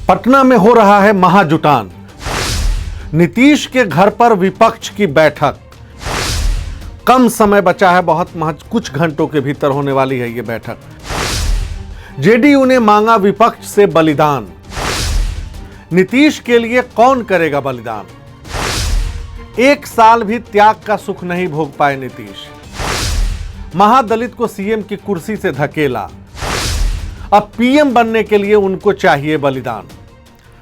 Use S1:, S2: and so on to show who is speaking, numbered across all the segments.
S1: पटना में हो रहा है महाजुटान। नीतीश के घर पर विपक्ष की बैठक। कम समय बचा है, बहुत महज कुछ घंटों के भीतर होने वाली है ये बैठक। जेडीयू ने मांगा विपक्ष से बलिदान। नीतीश के लिए कौन करेगा बलिदान? 1 साल भी त्याग का सुख नहीं भोग पाए नीतीश। महादलित को सीएम की कुर्सी से धकेला। अब पीएम बनने के लिए उनको चाहिए बलिदान।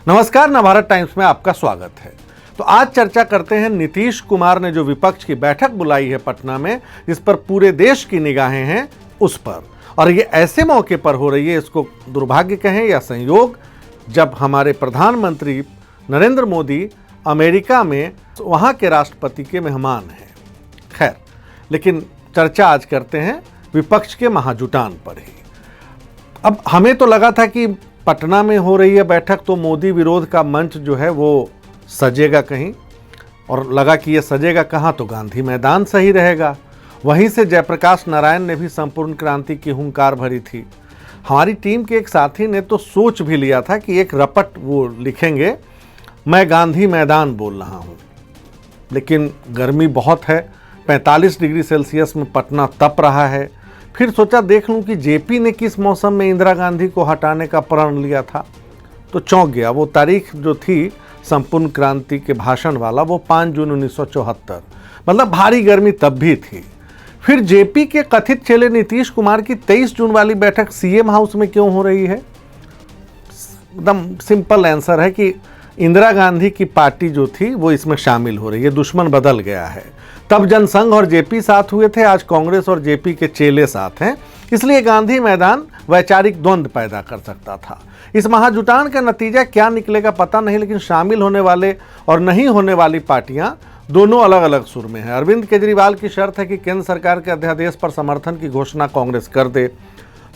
S1: नमस्कार, नवभारत टाइम्स में आपका स्वागत है। तो आज चर्चा करते हैं नीतीश कुमार ने जो विपक्ष की बैठक बुलाई है पटना में, जिस पर पूरे देश की निगाहें हैं उस पर। और ये ऐसे मौके पर हो रही है, इसको दुर्भाग्य कहें या संयोग, जब हमारे प्रधानमंत्री नरेंद्र मोदी अमेरिका में वहाँ के राष्ट्रपति के मेहमान हैं। खैर, लेकिन चर्चा आज करते हैं विपक्ष के महाजुटान पर ही। अब हमें तो लगा था कि पटना में हो रही है बैठक तो मोदी विरोध का मंच जो है वो सजेगा कहीं, और लगा कि ये सजेगा कहाँ, तो गांधी मैदान सही रहेगा। वहीं से जयप्रकाश नारायण ने भी संपूर्ण क्रांति की हुंकार भरी थी। हमारी टीम के एक साथी ने तो सोच भी लिया था कि एक रपट वो लिखेंगे, मैं गांधी मैदान बोल रहा हूँ। लेकिन गर्मी बहुत है, 45 डिग्री सेल्सियस में पटना तप रहा है। फिर सोचा देख लूं कि जेपी ने किस मौसम में इंदिरा गांधी को हटाने का प्रण लिया था, तो चौंक गया। वो तारीख जो थी संपूर्ण क्रांति के भाषण वाला, वो 5 जून 1974, मतलब भारी गर्मी तब भी थी। फिर जेपी के कथित चेले नीतीश कुमार की 23 जून वाली बैठक सीएम हाउस में क्यों हो रही है? एकदम सिंपल आंसर है कि इंदिरा गांधी की पार्टी जो थी वो इसमें शामिल हो रही है। दुश्मन बदल गया है। तब जनसंघ और जेपी साथ हुए थे, आज कांग्रेस और जेपी के चेले साथ हैं। इसलिए गांधी मैदान वैचारिक द्वंद्व पैदा कर सकता था। इस महाजुटान का नतीजा क्या निकलेगा पता नहीं, लेकिन शामिल होने वाले और नहीं होने वाली पार्टियां दोनों अलग अलग सुर में हैं। अरविंद केजरीवाल की शर्त है कि केंद्र सरकार के अध्यादेश पर समर्थन की घोषणा कांग्रेस कर दे,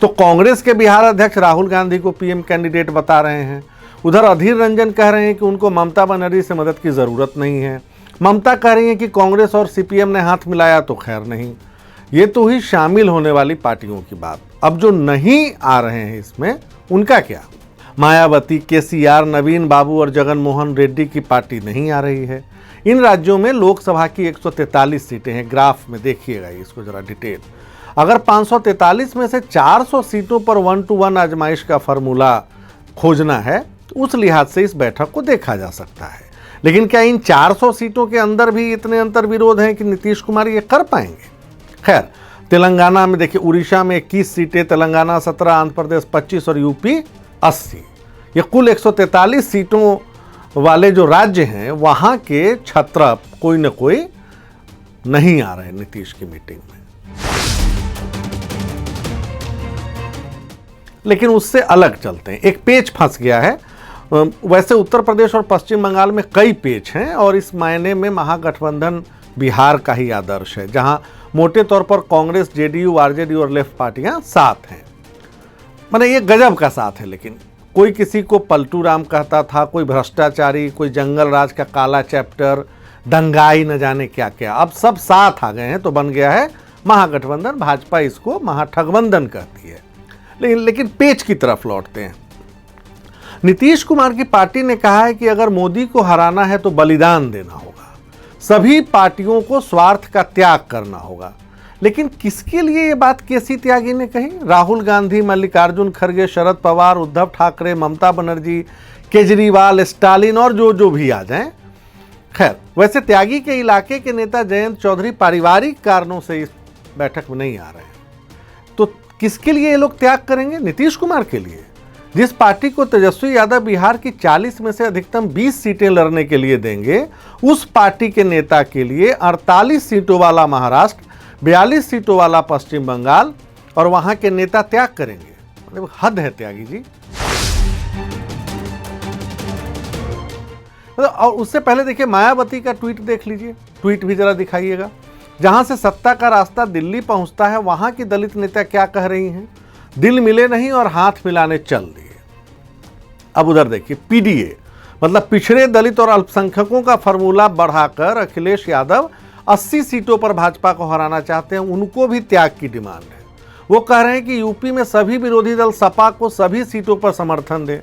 S1: तो कांग्रेस के बिहार अध्यक्ष राहुल गांधी को पीएम कैंडिडेट बता रहे हैं। उधर अधीर रंजन कह रहे हैं कि उनको ममता बनर्जी से मदद की ज़रूरत नहीं है। ममता कह रही है कि कांग्रेस और सीपीएम ने हाथ मिलाया तो खैर नहीं। ये तो हुई शामिल होने वाली पार्टियों की बात। अब जो नहीं आ रहे हैं इसमें, उनका क्या? मायावती, केसीआर, नवीन बाबू और जगन मोहन रेड्डी की पार्टी नहीं आ रही है। इन राज्यों में लोकसभा की 143 सीटें हैं। ग्राफ में देखिएगा इसको जरा डिटेल। अगर 543 में से 400 सीटों पर 1 to 1 आजमाइश का फॉर्मूला खोजना है, तो उस लिहाज से इस बैठक को देखा जा सकता है। लेकिन क्या इन 400 सीटों के अंदर भी इतने अंतर विरोध हैं कि नीतीश कुमार ये कर पाएंगे? खैर, तेलंगाना में देखिए, उड़ीसा में 21 सीटें, तेलंगाना 17, आंध्र प्रदेश 25 और यूपी 80। ये कुल 143 सीटों वाले जो राज्य हैं, वहाँ के छत्रप कोई न कोई नहीं आ रहे नीतीश की मीटिंग में। लेकिन उससे अलग चलते हैं। एक पेच फंस गया है। वैसे उत्तर प्रदेश और पश्चिम बंगाल में कई पेच हैं, और इस मायने में महागठबंधन बिहार का ही आदर्श है, जहां मोटे तौर पर कांग्रेस, जेडीयू, आरजेडी और लेफ्ट पार्टियां साथ हैं। माने ये गजब का साथ है। लेकिन कोई किसी को पलटू राम कहता था, कोई भ्रष्टाचारी, कोई जंगल राज का काला चैप्टर, दंगाई, न जाने क्या क्या। अब सब साथ आ गए हैं तो बन गया है महागठबंधन। भाजपा इसको महाठगबंधन कहती है। लेकिन पेच की तरफ लौटते हैं। नीतीश कुमार की पार्टी ने कहा है कि अगर मोदी को हराना है तो बलिदान देना होगा, सभी पार्टियों को स्वार्थ का त्याग करना होगा। लेकिन किसके लिए ये बात केसी त्यागी ने कही? राहुल गांधी, मल्लिकार्जुन खड़गे, शरद पवार, उद्धव ठाकरे, ममता बनर्जी, केजरीवाल, स्टालिन और जो भी आ जाएं। खैर, वैसे त्यागी के इलाके के नेता जयंत चौधरी पारिवारिक कारणों से इस बैठक में नहीं आ रहे हैं। तो किसके लिए ये लोग त्याग करेंगे? नीतीश कुमार के लिए। जिस पार्टी को तेजस्वी यादव बिहार की 40 में से अधिकतम 20 सीटें लड़ने के लिए देंगे, उस पार्टी के नेता के लिए 48 सीटों वाला महाराष्ट्र, 42 सीटों वाला पश्चिम बंगाल और वहां के नेता त्याग करेंगे। मतलब हद है त्यागी जी। और उससे पहले देखिए, मायावती का ट्वीट देख लीजिए। ट्वीट भी जरा दिखाइएगा। जहां से सत्ता का रास्ता दिल्ली पहुंचता है, वहां की दलित नेता क्या कह रही हैं? दिल मिले नहीं और हाथ मिलाने चल दिए। अब उधर देखिए, पीडीए मतलब पिछड़े दलित और अल्पसंख्यकों का फॉर्मूला बढ़ाकर अखिलेश यादव 80 सीटों पर भाजपा को हराना चाहते हैं। उनको भी त्याग की डिमांड है। वो कह रहे हैं कि यूपी में सभी विरोधी दल सपा को सभी सीटों पर समर्थन दें।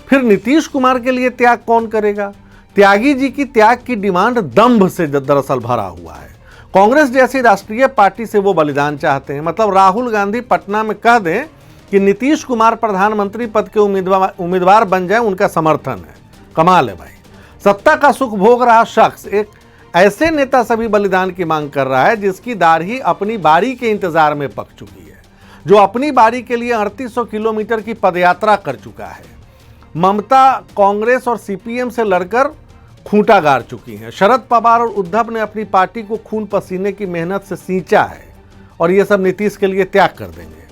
S1: फिर नीतीश कुमार के लिए त्याग कौन करेगा? त्यागी जी की त्याग की डिमांड दंभ से दरअसल भरा हुआ है। कांग्रेस जैसी राष्ट्रीय पार्टी से वो बलिदान चाहते हैं। मतलब राहुल गांधी पटना में कह दें कि नीतीश कुमार प्रधानमंत्री पद के उम्मीदवार बन जाए, उनका समर्थन है। कमाल है भाई। सत्ता का सुख भोग रहा शख्स एक ऐसे नेता से भी बलिदान की मांग कर रहा है जिसकी दाढ़ी अपनी बारी के इंतजार में पक चुकी है, जो अपनी बारी के लिए 3800 किलोमीटर की पदयात्रा कर चुका है। ममता कांग्रेस और सीपीएम से लड़कर खूंटा गाड़ चुकी हैं। शरद पवार और उद्धव ने अपनी पार्टी को खून पसीने की मेहनत से सींचा है और ये सब नीतीश के लिए त्याग कर देंगे।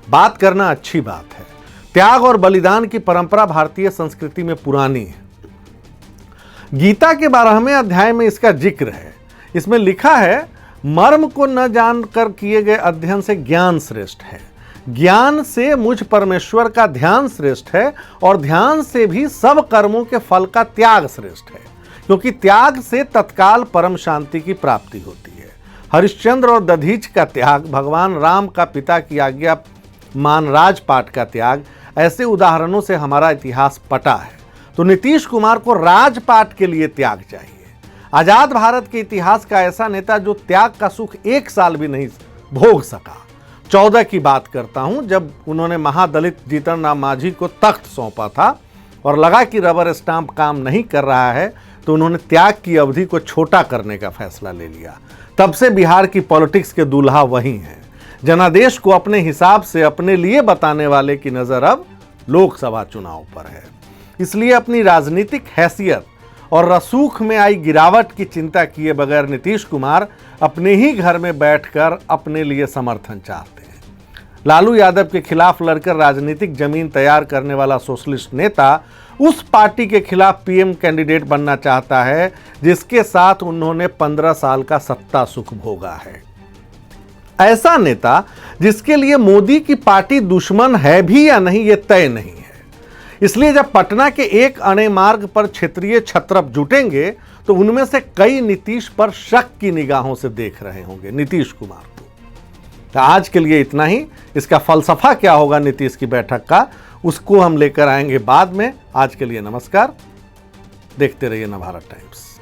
S1: बात करना अच्छी बात है। त्याग और बलिदान की परंपरा भारतीय संस्कृति में पुरानी है। गीता के 12वें अध्याय में इसका जिक्र है। इसमें लिखा है, मर्म को न जानकर किए गए अध्ययन से ज्ञान श्रेष्ठ है, ज्ञान से मुझ परमेश्वर का ध्यान श्रेष्ठ है और ध्यान से भी सब कर्मों के फल का त्याग श्रेष्ठ है, क्योंकि त्याग से तत्काल परम शांति की प्राप्ति होती है। हरिश्चंद्र और दधीच का त्याग, भगवान राम का पिता की आज्ञा मान राजपाट का त्याग, ऐसे उदाहरणों से हमारा इतिहास पटा है। तो नीतीश कुमार को राजपाट के लिए त्याग चाहिए। आजाद भारत के इतिहास का ऐसा नेता जो त्याग का सुख एक साल भी नहीं भोग सका। 14 की बात करता हूं, जब उन्होंने महादलित जीतन राम मांझी को तख्त सौंपा था और लगा कि रबर स्टाम्प काम नहीं कर रहा है, तो उन्होंने त्याग की अवधि को छोटा करने का फैसला ले लिया। तब से बिहार की पॉलिटिक्स के दूल्हा वही हैं। जनादेश को अपने हिसाब से अपने लिए बताने वाले की नज़र अब लोकसभा चुनाव पर है। इसलिए अपनी राजनीतिक हैसियत और रसूख में आई गिरावट की चिंता किए बगैर नीतीश कुमार अपने ही घर में बैठकर अपने लिए समर्थन चाहते हैं। लालू यादव के खिलाफ लड़कर राजनीतिक जमीन तैयार करने वाला सोशलिस्ट नेता उस पार्टी के खिलाफ पीएम कैंडिडेट बनना चाहता है जिसके साथ उन्होंने 15 साल का सत्ता सुख भोगा है। ऐसा नेता जिसके लिए मोदी की पार्टी दुश्मन है भी या नहीं, ये तय नहीं है। इसलिए जब पटना के एक अणे मार्ग पर क्षेत्रीय छत्रप जुटेंगे तो उनमें से कई नीतीश पर शक की निगाहों से देख रहे होंगे, नीतीश कुमार को। तो आज के लिए इतना ही। इसका फलसफा क्या होगा नीतीश की बैठक का, उसको हम लेकर आएंगे बाद में। आज के लिए नमस्कार। देखते रहिए नवभारत टाइम्स।